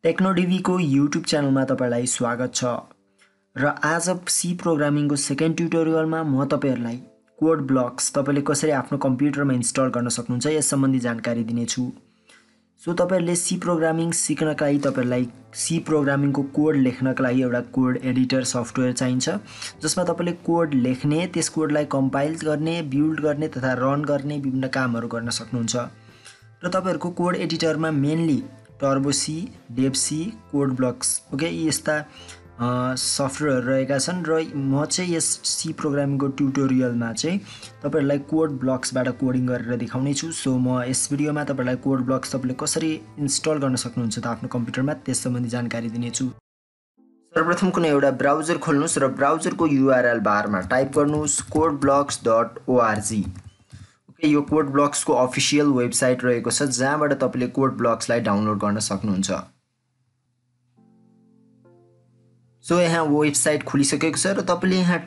टेक्नोडिभी को युट्युब च्यानलमा तपाईलाई स्वागत छ र आज सी प्रोग्रामिङको सेकेन्ड ट्युटोरियलमा म तपाईहरुलाई कोड ब्लक्स तपाईले कसरी आफ्नो कम्प्युटरमा इन्स्टल गर्न सक्नुहुन्छ यस सम्बन्धी जानकारी दिनेछु। सो तपाईहरुले सी प्रोग्रामिङ सिक्नका लागि तपाईहरुलाई सी प्रोग्रामिङको कोड लेख्नका लागि एउटा कोड एडिटर सफ्टवेयर चाहिन्छ जसमा तपाईले कोड लेख्ने, त्यस कोडलाई कम्पाइल गर्ने, बिल्ड गर्ने तथा रन गर्ने विभिन्न कामहरु गर्न सक्नुहुन्छ। र तपाईहरुको कोड एडिटरमा mainly Turbo C, Dev C, Code Blocks okay यस्ता सफ्टवेयरहरु रहेका छन् र म चाहिँ यस सी प्रोग्रामिङको ट्युटोरियलमा चाहिँ तपाईहरुलाई कोड ब्लक्सबाट कोडिङ गरेर देखाउने छु। सो म यस भिडियोमा तपाईहरुलाई कोड ब्लक्स तपाईले कसरी इन्स्टल गर्न सक्नुहुन्छ त आफ्नो कम्प्युटरमा त्यस सम्बन्धी जानकारी दिनेछु। सर्वप्रथम कुनै एउटा ब्राउजर खोल्नुस् र ब्राउजरको युआरएल बारमा टाइप गर्नुस् codeblocks.org। यो कोड ब्लक्स को अफिशियल वेबसाइट रहेको छ जहाँबाट तपाईले कोड ब्लक्सलाई डाउनलोड गर्न सक्नुहुन्छ। सो यहाँ वेबसाइट खुलिसकेको छ र तपाईले यहाँ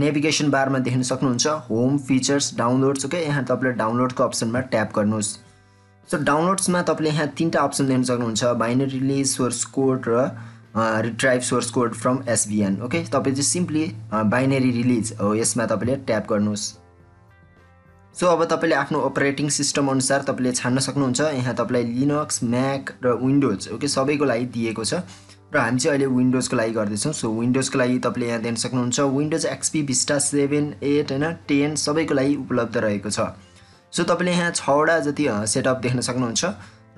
नेभिगेसन बारमा देख्न सक्नुहुन्छ होम, फीचर्स, डाउनलोड्स ओके यहाँ तपाईले डाउनलोडको अप्सनमा ट्याप गर्नुस्। सो डाउनलोड्समा तपाईले यहाँ तीनटा अप्सन देख्न सक्नुहुन्छ बाइनरी रिलिज, सोर्स कोड र retrieve source code from SVN okay तपाई चाहिँ सिम्पली बाइनरी रिलिज हो यसमा तपाईले ट्याप गर्नुस्। सो अब तपाईले आफ्नो अपरेटिङ सिस्टम अनुसार तपाईले छान्न सक्नुहुन्छ। यहाँ तपाईलाई लिनक्स, म्याक र विन्डोज ओके सबैको लागि दिएको छ र हामी चाहिँ अहिले विन्डोजको लागि गर्दै छौं। सो विन्डोजको लागि तपाईले यहाँ देख्न सक्नुहुन्छ विन्डोज एक्सपी, भिस्टा 7, 8 हैन 10 सबैको लागि उपलब्ध रहेको छ। सो तपाईले यहाँ 6 वटा जति सेटअप देख्न सक्नुहुन्छ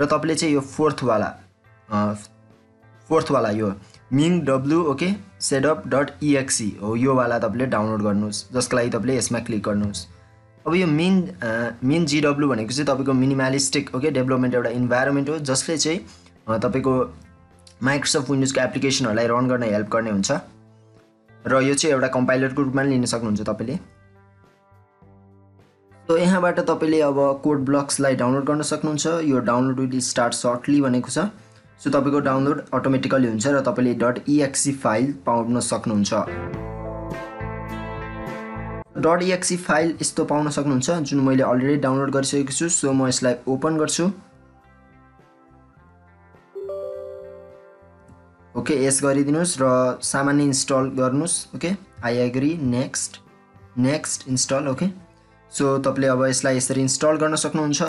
र तपाईले चाहिँ यो फोर्थ वाला यो mingw ओके setup.exe हो यो वाला तपाईले डाउनलोड गर्नुस् जसको लागि तपाईले यसमा क्लिक गर्नुस्। अब यो min.gw भनेको चाहिँ तपाईको मिनिमलिस्टिक ओके डेभलपमेन्ट एउटा इन्भाइरोमेन्ट हो जसले चाहिँ तपाईको माइक्रोसफ्ट विन्डोजको एप्लिकेसनहरुलाई रन गर्न हेल्प गर्ने हुन्छ र यो चाहिँ एउटा कम्पाइलरको रूपमा लिन सक्नुहुन्छ तपाईले। सो यहाँबाट तपाईले अब कोड ब्लक्सलाई डाउनलोड गर्न सक्नुहुन्छ। यो डाउनलोड विल स्टार्ट सर्टली भनेको छ। सो तपाईको डाउनलोड अटोमेटिकली हुन्छ र तपाईले .exe फाइल पाउन सक्नुहुन्छ। .exe फाइल यस्तो पाउन सक्नुहुन्छ जुन मैले अलरेडी डाउनलोड गरिसकेको छु। सो म यसलाई ओपन गर्छु। ओके यस गरिदिनुस् र सामान्य इन्स्टल गर्नुस् okay I agree, next install okay. So तपाईले अब यसलाई यसरी इन्स्टल गर्न सक्नुहुन्छ।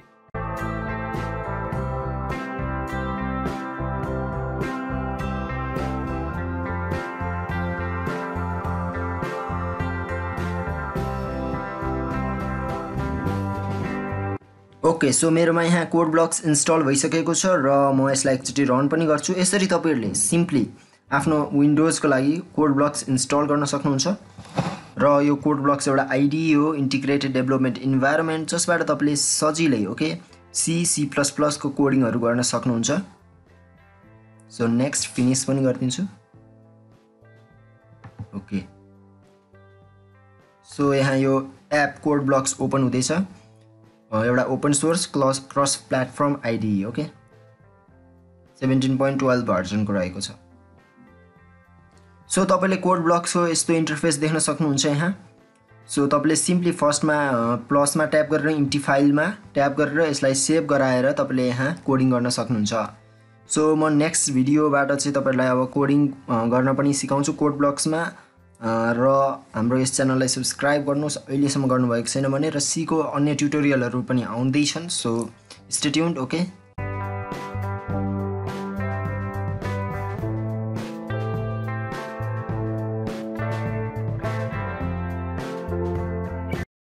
ओके सो मेरोमा यहाँ कोड ब्लक्स इन्स्टल भइसकेको छ र म यसलाई एकचोटी रन पनि गर्छु। यसरी तपाईहरुले सिम्पली आफ्नो विन्डोजको लागि कोड ब्लक्स इन्स्टल गर्न सक्नुहुन्छ र यो कोड ब्लक्स एउटा IDE हो, इन्टिग्रेटेड डेभलपमेन्ट इन्भाइरोमेन्ट जसबाट तपाईले सजिलै ओके C++ को कोडिङहरु गर्न सक्नुहुन्छ। सो नेक्स्ट फिनिश पनि गर्दिन्छु। ओके सो यहाँ यो एप कोड ब्लक्स ओपन हुँदैछ एउटा open source cross platform IDE okay 17.12 भर्जनको रहेको छ। सो तपाईले कोड ब्लक्सको यस्तो इन्टरफेस देख्न सक्नुहुन्छ यहाँ। सो तपाईले सिम्पली फर्स्टमा प्लसमा ट्याप गरेर इम्प्टी फाइलमा ट्याप गरेर यसलाई सेभ गराएर तपाईले यहाँ कोडिङ गर्न सक्नुहुन्छ। सो म नेक्स्ट भिडियोबाट चाहिँ तपाईहरुलाई अब कोडिङ गर्न पनि सिकाउँछु कोड ब्लक्समा र हाम्रो यस च्यानललाई सब्स्क्राइब गर्नुस् अहिलेसम्म गर्नुभएको छैन भने र सी को अन्य ट्युटोरियलहरु पनि आउँदै छन्। So stay tuned okay.